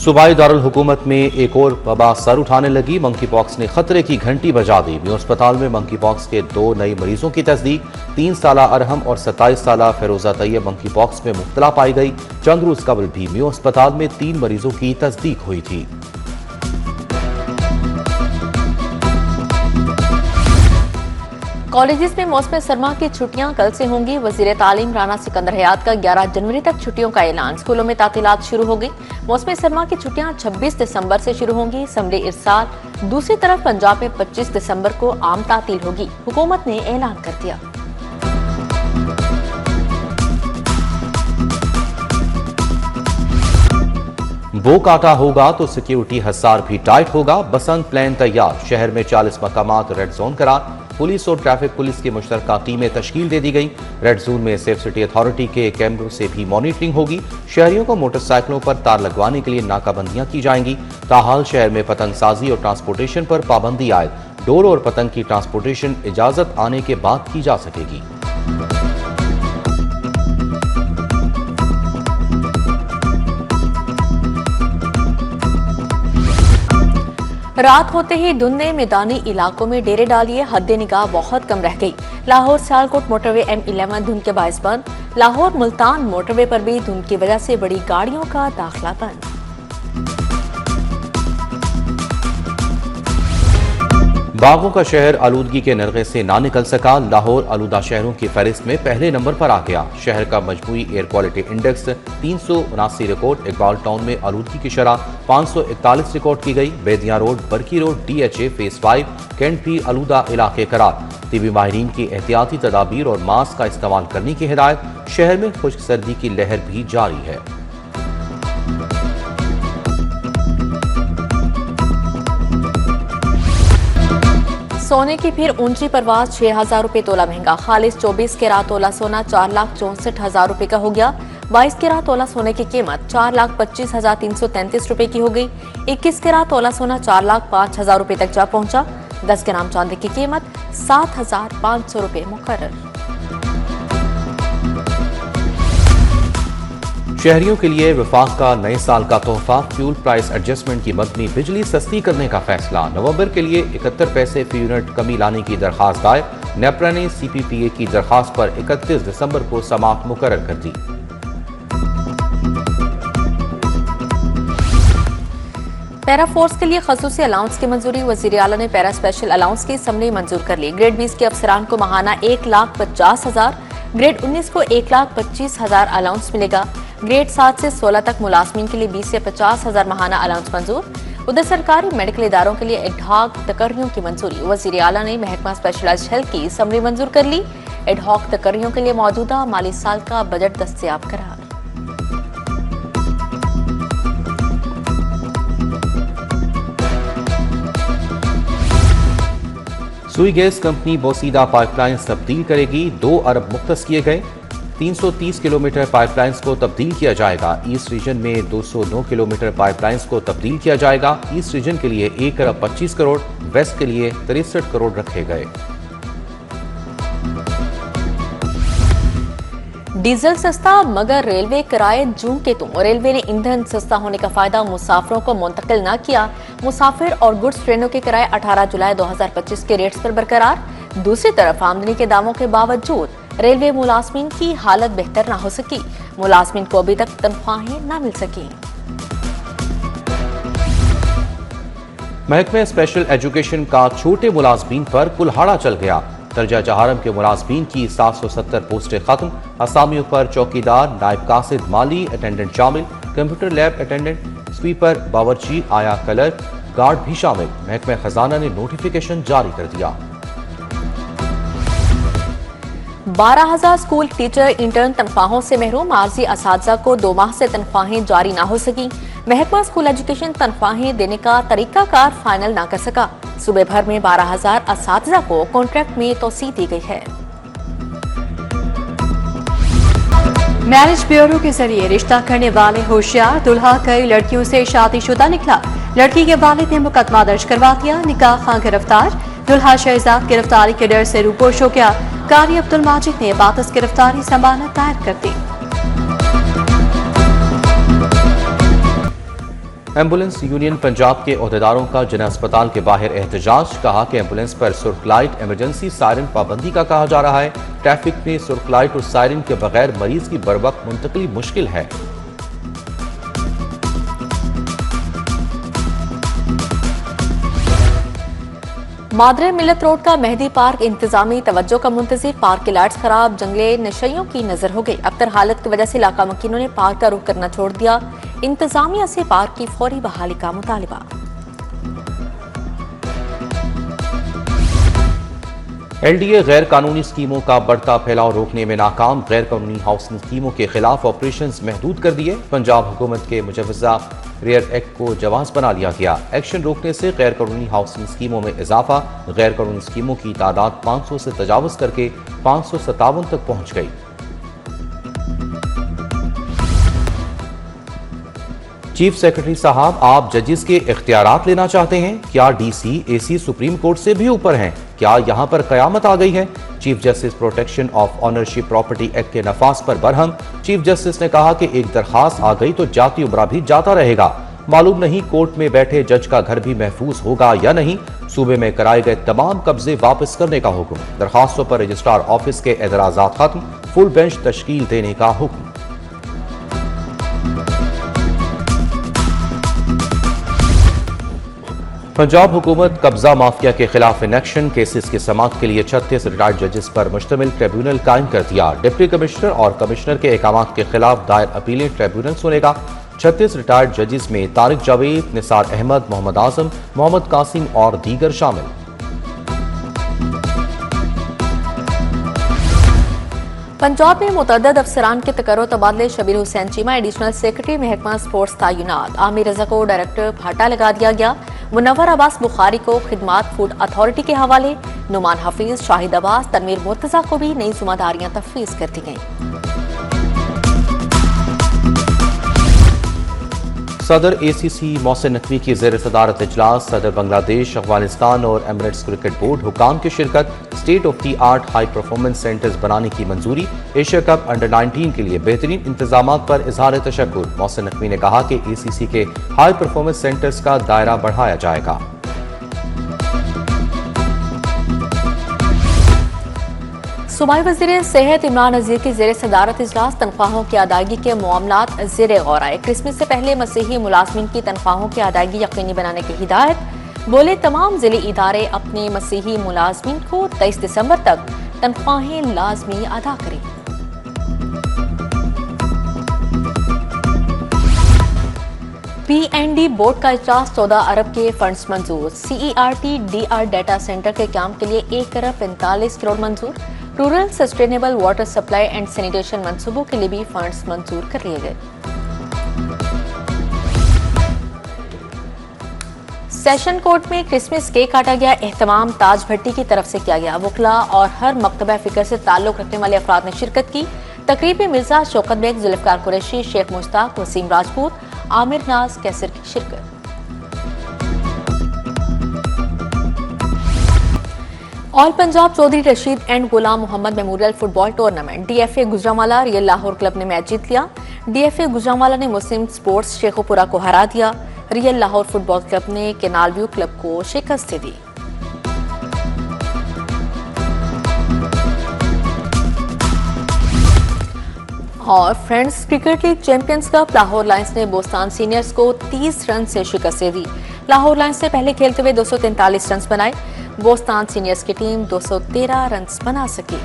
सूबाई दारुल हुकूमत में एक और वबा सर उठाने लगी। मंकी पॉक्स ने खतरे की घंटी बजा दी। म्यू अस्पताल में मंकी पॉक्स के 2 नए मरीजों की तस्दीक। 3 साला अरहम और 27 साला फिरोजा तैयब मंकी पॉक्स में मुब्तला पाई गई। चंद रोज कबल भी म्यू अस्पताल में 3 मरीजों की तस्दीक हुई थी। कॉलेजेस में मौसम सरमा की छुट्टियां कल से होंगी। वजीर तालीम राना सिकंदर हयात का 11 जनवरी तक छुट्टियों का ऐलान। स्कूलों में तातीलात शुरू हो गई। मौसम सरमा की छुट्टियां 26 दिसंबर से शुरू होंगी। असम्बली इरसाल। दूसरी तरफ पंजाब में 25 दिसंबर को आम तातील होगी। हुकूमत ने ऐलान कर दिया। वो काटा होगा तो सिक्योरिटी हसार भी टाइट होगा। बसंत प्लान तैयार। शहर में 40 मकामात रेड जोन करार। पुलिस और ट्रैफिक पुलिस की मुश्तरका टीमें तश्कील दे दी गई। रेड जोन में सेफ सिटी अथॉरिटी के कैमरों से भी मॉनिटरिंग होगी। शहरियों को मोटरसाइकिलों पर तार लगवाने के लिए नाकाबंदियां की जाएंगी। ताहाल शहर में पतंगसाजी और ट्रांसपोर्टेशन पर पाबंदी आए। डोर और पतंग की ट्रांसपोर्टेशन इजाजत आने के बाद की जा सकेगी। रात होते ही धुंध ने मैदानी इलाकों में डेरे डालिए। हद्दे निगाह बहुत कम रह गई। लाहौर सियालकोट मोटरवे M11 धुंध के बायस बंद। लाहौर मुल्तान मोटरवे पर भी धुंध की वजह से बड़ी गाड़ियों का दाखिला बंद। बागों का शहर आलूदगी के नरगे से ना निकल सका। लाहौर आलूदा शहरों की फहरिस्त में पहले नंबर पर आ गया। शहर का मजमूई air quality index 379 record. Iqbal Town में आलूदगी की शरह 541 रिकॉर्ड की गई। Bedian road, Barki road, DHA phase 5 cantt भी आलूदा इलाके करार। तिबी माहिरीन की एहतियाती तदाबीर और मास्क का इस्तेमाल करने की हिदायत। शहर में खुश्क सर्दी की लहर भी जारी है। सोने की फिर ऊंची परवाज। 6,000 रुपए तोला महंगा। खालिस 24 कैरात तोला सोना 4,64,000 रुपए का हो गया। 22 कैरात तोला सोने की कीमत 4,25,333 रुपए की हो गई। 21 कैरात तोला सोना 4,05,000 रुपए तक जा पहुंचा। 10 ग्राम चांदी की कीमत 7,500 रुपए मुकर्रर। शहरियों के लिए वफाक का नए साल का तोहफा। फ्यूल प्राइस एडजस्टमेंट की मदनी बिजली सस्ती करने का फैसला। नवंबर के लिए 71 पैसे फी यूनिट कमी लाने की दरखास्त दायर। नेपरा ने CPPA की दरखास्त पर 31 दिसंबर को समाअत मुकर्रर कर दी। पैरा फोर्स के लिए खसूसी अलाउंस की मंजूरी। वजीर आला ने पैरा स्पेशल अलाउंस की असम्बली मंजूर कर ली। ग्रेड 20 के अफसरान को माहाना 1,50,000, ग्रेड 19 को 1,25,000 अलाउंस मिलेगा। ग्रेड 7 से 16 तक मुलाजमीन के लिए 20 से 50,000 माहाना अलाउंस मंजूर। उधर सरकारी मेडिकल इदारों के लिए एडहॉक तकर्रियों की मंजूरी। वजीर आला ने महकमा स्पेशलाइज्ड हेल्थ की असम्बली मंजूर कर ली। एडहॉक तकर्रियों के लिए मौजूदा माली साल का बजट दस्तयाब करार। सुई गैस कंपनी बोसीदा पाइपलाइन तब्दील करेगी। 2 अरब मुख्तस किए गए। 330 किलोमीटर पाइपलाइंस को तब्दील किया जाएगा। ईस्ट रीजन में 209 किलोमीटर पाइपलाइंस को तब्दील किया जाएगा। ईस्ट रीजन के लिए 1 अरब 25 करोड़, वेस्ट के लिए 63 करोड़ रखे गए। डीजल सस्ता मगर रेलवे किराए जूं के तुम। रेलवे ने ईंधन सस्ता होने का फायदा मुसाफिरों को मुंतकिल न किया। मुसाफिर और गुड्स ट्रेनों के किराए 18 जुलाई 2025 के रेट्स पर बरकरार। दूसरी तरफ आमदनी के दावों के बावजूद रेलवे मुलाजमीन की हालत बेहतर न हो सकी। मुलाजमीन को अभी तक तनख्वाहें न मिल सकी। महकमे स्पेशल एजुकेशन का छोटे मुलाजमीन पर कुल्हाड़ा चल गया। दर्जा जहारम के मुलाजमीन की 770 पोस्टें खत्म। असामियों पर चौकीदार, नायब कासिद, माली अटेंडेंट शामिल। कंप्यूटर लैब अटेंडेंट, स्वीपर, बावर्ची, आया क्लर्क, गार्ड भी शामिल। महकमा खजाना ने नोटिफिकेशन जारी कर दिया। 12,000 स्कूल टीचर इंटर्न तनख्वाहों से महरूम। आरजी असातिज़ा को 2 माह से तनख्वाहें जारी न हो सकी। महकमा स्कूल एजुकेशन तनख्वाहें देने का तरीकाकार फाइनल न कर सका। सूबे भर में 12,000 असातिज़ा को कॉन्ट्रैक्ट में तोसी दी गई है। मैरिज ब्यूरो के जरिए रिश्ता करने वाले होशियार। दुल्हा कई लड़कियों से शादीशुदा निकला। लड़की के वालिद ने मुकदमा दर्ज करवा दिया। निकाह खां गिरफ्तार। दुल्हा शहजाद गिरफ्तारी के डर से रूपोश हो गया। कारी अब्दुल माजिद ने वापस गिरफ्तारी जमानत दायर कर दी। एम्बुलेंस यूनियन पंजाब के ओहदेदारों का जिला अस्पताल के बाहर एहतजाज। कहा कि एम्बुलेंस पर सुर्ख लाइट इमरजेंसी सायरन पाबंदी का कहा जा रहा है। ट्रैफिक में सुर्ख लाइट और सायरन के बगैर मरीज की बरवक्त मुंतकली मुश्किल है। मादरे मिलत रोड का मेहदी पार्क इंतजामी तवज्जो का मुंतजिर। पार्क की लाइट्स खराब, जंगले नशइयों की नजर हो गई। अख्तर हालत की वजह से इलाका मकीनों ने पार्क का रुख करना छोड़ दिया। इंतजामिया से पार्क की फौरी बहाली का मुतालिबा। LDA गैर कानूनी स्कीमों का बढ़ता फैलाव रोकने में नाकाम। गैर कानूनी हाउसिंग स्कीमों के खिलाफ ऑपरेशंस महदूद कर दिए। पंजाब हुकूमत के मुजवजा रेयर एक्ट को जवाज बना लिया गया। एक्शन रोकने से गैर कानूनी हाउसिंग स्कीमों में इजाफा। गैर कानूनी स्कीमों की तादाद 500 से तजावुज करके 557 तक पहुंच गई। चीफ सेक्रेटरी साहब, आप जजेस के इख्तियारात लेना चाहते हैं? क्या DC, AC सुप्रीम कोर्ट से भी ऊपर हैं? क्या यहां पर कयामत आ गई है? Chief justice protection of ownership property act के नफाज पर बरहम। चीफ जस्टिस ने कहा कि एक दरखास्त आ गई तो जाती उमरा भी जाता रहेगा। मालूम नहीं कोर्ट में बैठे जज का घर भी महफूज होगा या नहीं। सूबे में कराए गए तमाम कब्जे वापस करने का हुक्म। दरखास्तों पर रजिस्ट्रार ऑफिस के एतराजात खत्म। फुल बेंच तश्कील देने का हुक्म। पंजाब हुकूमत कब्जा माफिया के खिलाफ इन एक्शन। केसेस की समाअत के लिए 36 रिटायर्ड जजेस पर मुश्तमिल ट्रिब्यूनल कायम कर दिया। डिप्टी कमिश्नर और कमिश्नर के अहकामात के खिलाफ दायर अपीलें ट्रिब्यूनल सुनेगा। 36 रिटायर्ड जजेस में तारिक जावेद, निसार अहमद, मोहम्मद आजम, मोहम्मद कासिम और दीगर शामिल। पंजाब में मुतअद्दिद अफसरान के तकर्रो तबादले। शबीर हुसैन चीमा एडिशनल सेक्रेटरी महकमा स्पोर्ट्स तैनात। आमिर रजा को डायरेक्टर भाटा लगा दिया गया। मुनव्वर अब्बास बुखारी को खिदमात फूड अथॉरिटी के हवाले। नुमान हफीज, शाहिद अब्बास, तनवीर मुर्तजा को भी नई जिम्मेदारियां तफवीज कर दी गईं। सदर ACC मोहसिन नकवी की ज़ेर सदारत इजलास। सदर बांग्लादेश, अफगानिस्तान और एमिरेट्स क्रिकेट बोर्ड हुकाम की शिरकत। State of the art high performance centres बनाने की मंजूरी। एशिया कप अंडर 19 के लिए बेहतरीन इंतजाम पर इजहार तशक्कुर। मोहसिन नकवी ने कहा कि ACC के हाई परफॉर्मेंस सेंटर्स का दायरा बढ़ाया जाएगा। सूबाई वज़ीर सेहत इमरान नज़ीर की ज़ेर सदारत इजलास। तनख्वाहों की अदायगी के मामलात ज़ेर गौर आए। क्रिसमस से पहले मसीही मुलाजमीन की तनख्वाहों की अदायगी यकीनी बनाने की हिदायत। बोले तमाम ज़िले इदारे अपने मसीही मुलाजमीन को 23 दिसंबर तक तनख्वाहें लाजमी अदा करें। P&D बोर्ड का इजलास। 14 अरब के फंड्स मंजूर। CERT DR डाटा सेंटर के काम के लिए 1 अरब 45 करोड़ मंजूर। Rural sustainable water supply and sanitation मंसूबों के लिए भी फंड्स मंजूर कर लिए गए। सेशन कोर्ट में क्रिसमस केक काटा गया। एहतमाम ताज भट्टी की तरफ से किया गया। वकला और हर मकतबा फिक्र से ताल्लुक रखने वाले अफराद ने शिरकत की। तकरीब में मिर्जा शौकत बेग, जुल्फकार कुरैशी, शेख मुश्ताक, वसीम राजपूत, आमिर नाज कैसर की शिरकत। All Punjab Chaudhry Rashid and Ghulam Mohammad memorial football tournament. DFA Gujranwala real Lahore club ने मैच जीत लिया। DFA गुजरांवाला ने मुस्लिम स्पोर्ट्स शेखोपुरा को हरा दिया। रियल लाहौर फुटबॉल क्लब ने केनाल व्यू क्लब को शिकस्त दी। और friends cricket league champions cup. Lahore Lions ने बोस्तान सीनियर्स को 30 रन से शिकस्त दी। लाहौर लायंस ने पहले खेलते हुए 243 रन बनाए। बोस्तान सीनियर्स की टीम 213 रन बना सकी।